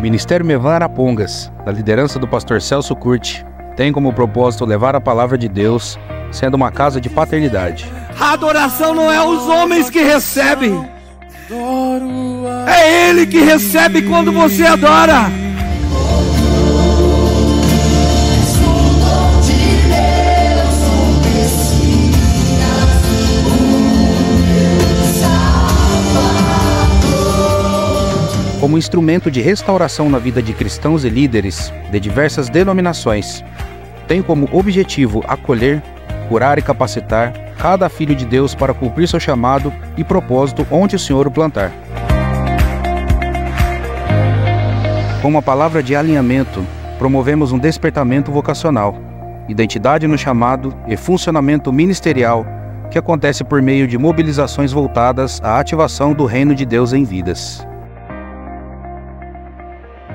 Ministério Mevã Arapongas, da liderança do pastor Celso Curti, tem como propósito levar a palavra de Deus, sendo uma casa de paternidade. A adoração não é os homens que recebem, é Ele que recebe quando você adora. Como instrumento de restauração na vida de cristãos e líderes de diversas denominações, tem como objetivo acolher, curar e capacitar cada filho de Deus para cumprir seu chamado e propósito onde o Senhor o plantar. Com uma palavra de alinhamento, promovemos um despertamento vocacional, identidade no chamado e funcionamento ministerial que acontece por meio de mobilizações voltadas à ativação do reino de Deus em vidas.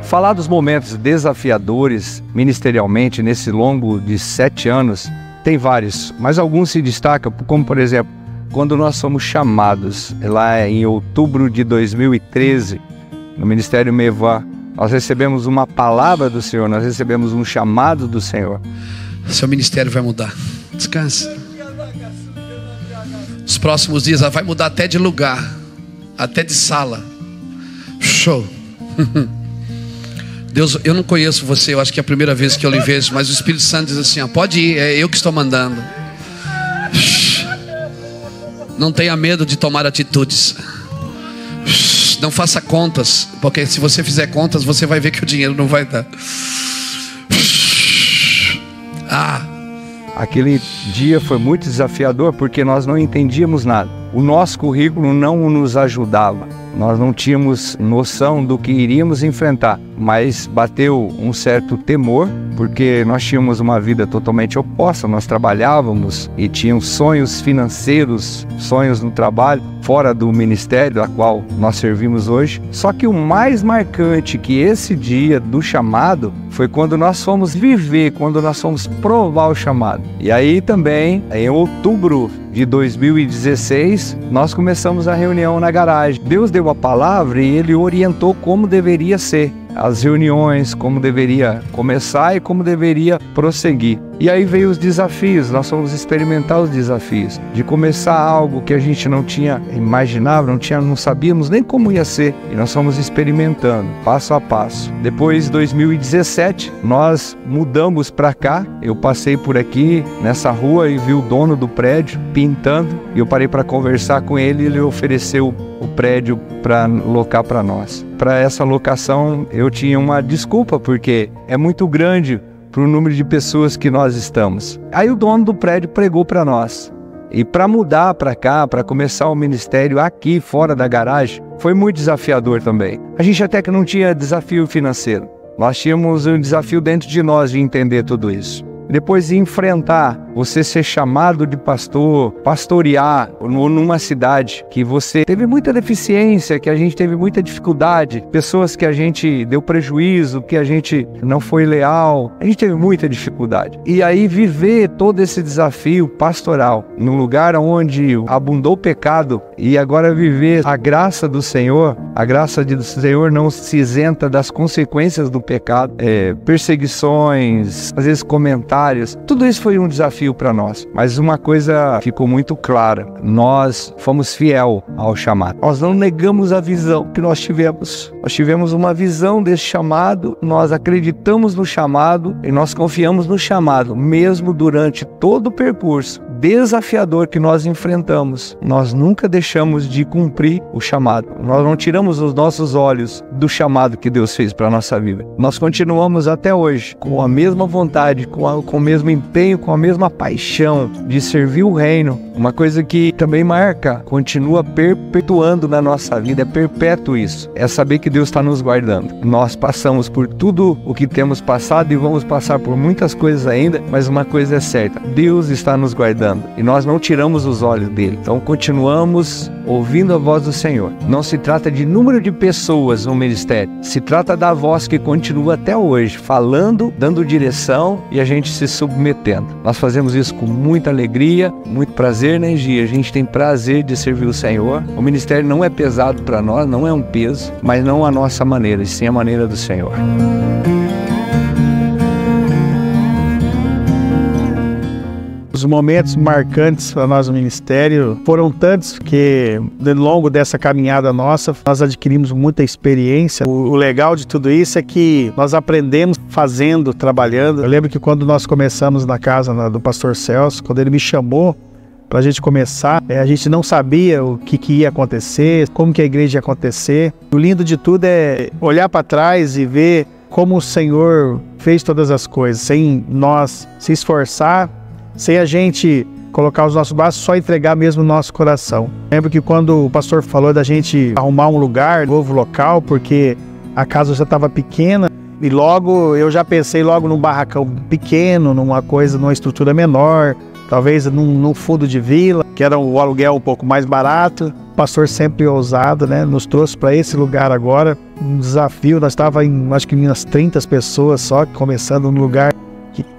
Falar dos momentos desafiadores ministerialmente nesse longo de 7 anos, tem vários, mas alguns se destacam, como por exemplo, quando nós fomos chamados, lá em outubro de 2013, no Ministério Mevã, nós recebemos uma palavra do Senhor, nós recebemos um chamado do Senhor. Seu ministério vai mudar, descansa. Os próximos dias vai mudar até de lugar, até de sala. Show. Deus, eu não conheço você, eu acho que é a primeira vez que eu lhe vejo, mas o Espírito Santo diz assim, ó, pode ir, é eu que estou mandando. Não tenha medo de tomar atitudes. Não faça contas, porque se você fizer contas, você vai ver que o dinheiro não vai dar. Aquele dia foi muito desafiador porque nós não entendíamos nada. O nosso currículo não nos ajudava. Nós não tínhamos noção do que iríamos enfrentar, mas bateu um certo temor, porque nós tínhamos uma vida totalmente oposta. Nós trabalhávamos e tínhamos sonhos financeiros, sonhos no trabalho, fora do ministério a qual nós servimos hoje. Só que o mais marcante que esse dia do chamado foi quando nós fomos viver, quando nós fomos provar o chamado. E aí também, em outubro de 2016, nós começamos a reunião na garagem. Deus deu a palavra e Ele orientou como deveria ser as reuniões, como deveria começar e como deveria prosseguir. E aí veio os desafios, nós fomos experimentar os desafios, de começar algo que a gente não tinha imaginado, não sabíamos nem como ia ser, e nós fomos experimentando, passo a passo. Depois, 2017, nós mudamos para cá, eu passei por aqui, nessa rua, e vi o dono do prédio pintando, e eu parei para conversar com ele, e ele ofereceu o prédio para locar para nós. Para essa locação, eu tinha uma desculpa, porque é muito grande para o número de pessoas que nós estamos. Aí o dono do prédio pregou para nós. E para mudar para cá, para começar o ministério aqui, fora da garagem, foi muito desafiador também. A gente até que não tinha desafio financeiro. Nós tínhamos um desafio dentro de nós de entender tudo isso. Depois de enfrentar, você ser chamado de pastor, pastorear numa cidade que você teve muita deficiência, que a gente teve muita dificuldade, pessoas que a gente deu prejuízo, que a gente não foi leal, a gente teve muita dificuldade. E aí viver todo esse desafio pastoral, num lugar onde abundou o pecado, e agora viver a graça do Senhor, a graça do Senhor não se isenta das consequências do pecado, perseguições, às vezes comentários, tudo isso foi um desafio para nós. Mas uma coisa ficou muito clara: nós fomos fiel ao chamado. Nós não negamos a visão que nós tivemos. Nós tivemos uma visão desse chamado, nós acreditamos no chamado e nós confiamos no chamado, mesmo durante todo o percurso desafiador que nós enfrentamos. Nós nunca deixamos de cumprir o chamado. Nós não tiramos os nossos olhos do chamado que Deus fez para a nossa vida. Nós continuamos até hoje com a mesma vontade, com o mesmo empenho, com a mesma paixão de servir o reino. Uma coisa que também marca, continua perpetuando na nossa vida, é perpétuo isso. É saber que Deus está nos guardando. Nós passamos por tudo o que temos passado e vamos passar por muitas coisas ainda, mas uma coisa é certa: Deus está nos guardando. E nós não tiramos os olhos dele. Então continuamos ouvindo a voz do Senhor. Não se trata de número de pessoas no ministério. Se trata da voz que continua até hoje, falando, dando direção e a gente se submetendo. Nós fazemos isso com muita alegria, muito prazer prazer na EGI, a gente tem prazer de servir o Senhor. O ministério não é pesado para nós, não é um peso, mas não a nossa maneira, e sim a maneira do Senhor. Os momentos marcantes para nós no ministério foram tantos que, ao longo dessa caminhada nossa, nós adquirimos muita experiência. O legal de tudo isso é que nós aprendemos fazendo, trabalhando. Eu lembro que quando nós começamos na casa do pastor Celso, quando ele me chamou para a gente começar, a gente não sabia o que ia acontecer, como que a igreja ia acontecer. O lindo de tudo é olhar para trás e ver como o Senhor fez todas as coisas, sem nós se esforçar, sem a gente colocar os nossos braços, só entregar mesmo o nosso coração. Lembro que quando o pastor falou da gente arrumar um lugar, um novo local, porque a casa já estava pequena, e logo eu já pensei logo num barracão pequeno, numa estrutura menor, talvez num fundo de vila, que era o aluguel um pouco mais barato. O pastor sempre ousado, né, nos trouxe para esse lugar agora, um desafio. Nós estávamos acho que umas 30 pessoas só, começando num lugar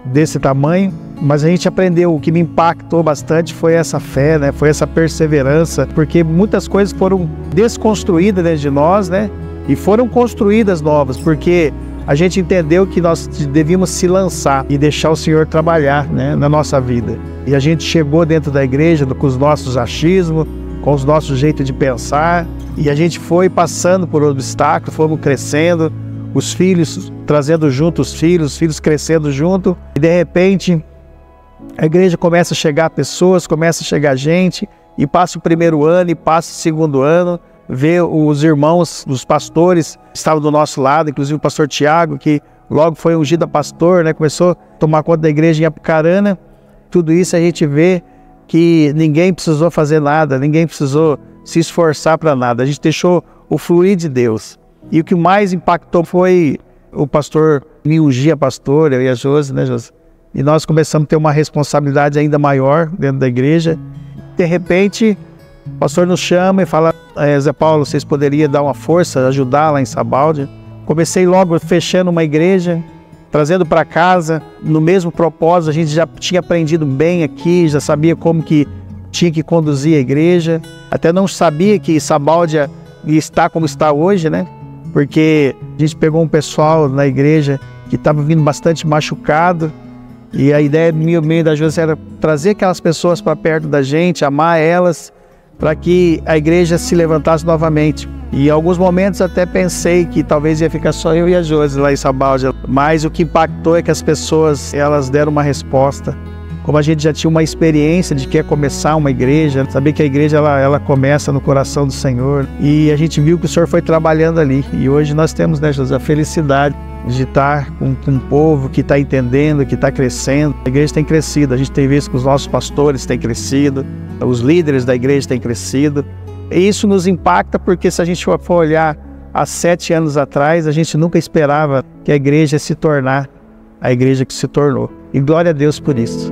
desse tamanho, mas a gente aprendeu. O que me impactou bastante foi essa fé, né? Foi essa perseverança, porque muitas coisas foram desconstruídas dentro de nós, né? E foram construídas novas, porque a gente entendeu que nós devíamos se lançar e deixar o Senhor trabalhar, né, na nossa vida. E a gente chegou dentro da igreja com os nossos achismos, com os nossos jeitos de pensar, e a gente foi passando por obstáculos, fomos crescendo, os filhos trazendo junto os filhos crescendo junto, e de repente a igreja começa a chegar pessoas, começa a chegar gente, e passa o primeiro ano, e passa o segundo ano, vê os irmãos, os pastores que estavam do nosso lado, inclusive o pastor Tiago, que logo foi ungido a pastor, né, começou a tomar conta da igreja em Apucarana. Tudo isso a gente vê que ninguém precisou fazer nada, ninguém precisou se esforçar para nada, a gente deixou o fluir de Deus. E o que mais impactou foi o pastor me ungir a pastor, eu e a Josi, né, Josi? E nós começamos a ter uma responsabilidade ainda maior dentro da igreja. De repente, o pastor nos chama e fala: Zé Paulo, vocês poderiam dar uma força, ajudar lá em Sabaldi? Comecei logo fechando uma igreja, trazendo para casa, no mesmo propósito. A gente já tinha aprendido bem aqui, já sabia como que tinha que conduzir a igreja. Até não sabia que Sabaldi ia estar como está hoje, né? Porque a gente pegou um pessoal na igreja que estava vindo bastante machucado, e a ideia meio da Josi era trazer aquelas pessoas para perto da gente, amar elas, para que a igreja se levantasse novamente. E em alguns momentos até pensei que talvez ia ficar só eu e a Josi lá em Sabaldi, mas o que impactou é que as pessoas, elas deram uma resposta. Como a gente já tinha uma experiência de que é começar uma igreja, saber que a igreja ela começa no coração do Senhor, e a gente viu que o Senhor foi trabalhando ali, e hoje nós temos, né, José, a felicidade de estar com um povo que está entendendo, que está crescendo. A igreja tem crescido, a gente tem visto que os nossos pastores têm crescido, os líderes da igreja têm crescido, e isso nos impacta porque se a gente for olhar há 7 anos atrás, a gente nunca esperava que a igreja se tornar a igreja que se tornou, e glória a Deus por isso.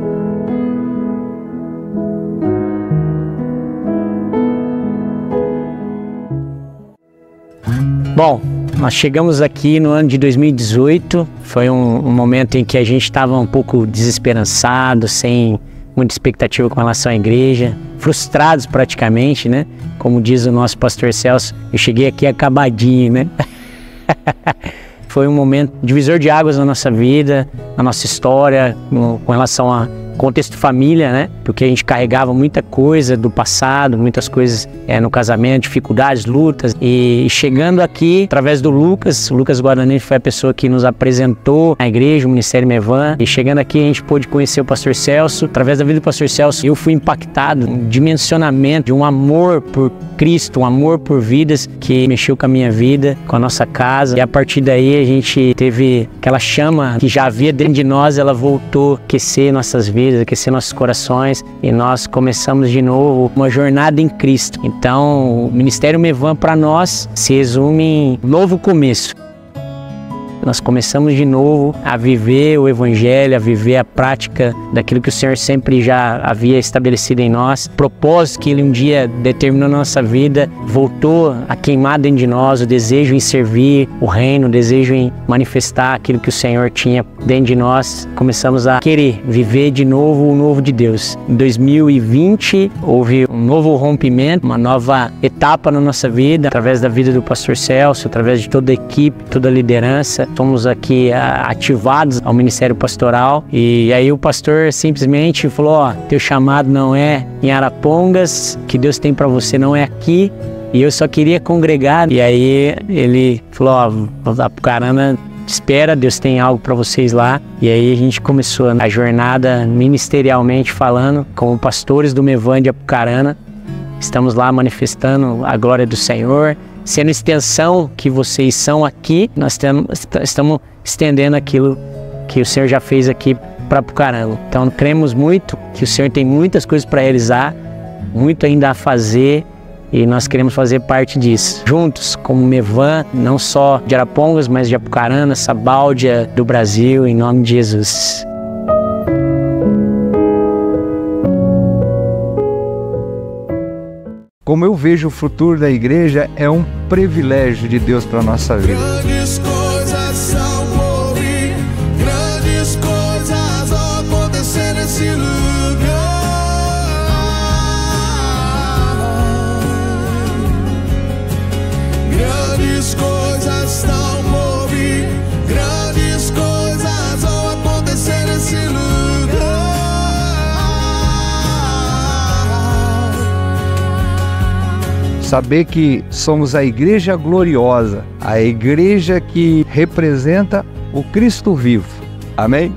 Bom, nós chegamos aqui no ano de 2018, foi um momento em que a gente estava um pouco desesperançado, sem muita expectativa com relação à igreja, frustrados praticamente, né? Como diz o nosso pastor Celso, eu cheguei aqui acabadinho, né? Foi um momento divisor de águas na nossa vida, na nossa história, com relação a contexto família, né? Porque a gente carregava muita coisa do passado, muitas coisas no casamento, dificuldades, lutas. E chegando aqui, através do Lucas, o Lucas Guarani foi a pessoa que nos apresentou a igreja, o Ministério Mevan. E chegando aqui, a gente pôde conhecer o pastor Celso. Através da vida do pastor Celso, eu fui impactado, um dimensionamento de um amor por Cristo, um amor por vidas que mexeu com a minha vida, com a nossa casa. E a partir daí, a gente teve aquela chama que já havia dentro de nós, ela voltou a aquecer nossas vidas, aquecer nossos corações, e nós começamos de novo uma jornada em Cristo. Então, o Ministério Mevan para nós se resume em novo começo. nós começamos de novo a viver o Evangelho, a viver a prática daquilo que o Senhor sempre já havia estabelecido em nós. Propósito que Ele um dia determinou na nossa vida, voltou a queimar dentro de nós o desejo em servir o reino, o desejo em manifestar aquilo que o Senhor tinha dentro de nós. Começamos a querer viver de novo o novo de Deus. Em 2020 houve um novo rompimento, uma nova etapa na nossa vida, através da vida do pastor Celso, através de toda a equipe, toda a liderança. Somos aqui ativados ao ministério pastoral, e aí o pastor simplesmente falou: ó, teu chamado não é em Arapongas, que Deus tem para você não é aqui, e eu só queria congregar. E aí ele falou: ó, Apucarana espera, Deus tem algo para vocês lá. E aí a gente começou a jornada ministerialmente falando, como pastores do Mevan de Apucarana. Estamos lá manifestando a glória do Senhor, sendo extensão que vocês são aqui. Nós estamos estendendo aquilo que o Senhor já fez aqui para Apucarana. Então cremos muito que o Senhor tem muitas coisas para realizar, muito ainda a fazer, e nós queremos fazer parte disso. Juntos, como Mevan, não só de Arapongas, mas de Apucarana, Sabáudia, do Brasil, em nome de Jesus. Como eu vejo o futuro da igreja, é um privilégio de Deus para a nossa vida. Grandes coisas ao ouvir, grandes coisas ao acontecer nesse lugar. Grandes coisas ao ouvir, grandes coisas ao acontecer nesse lugar. Saber que somos a igreja gloriosa, a igreja que representa o Cristo vivo. Amém?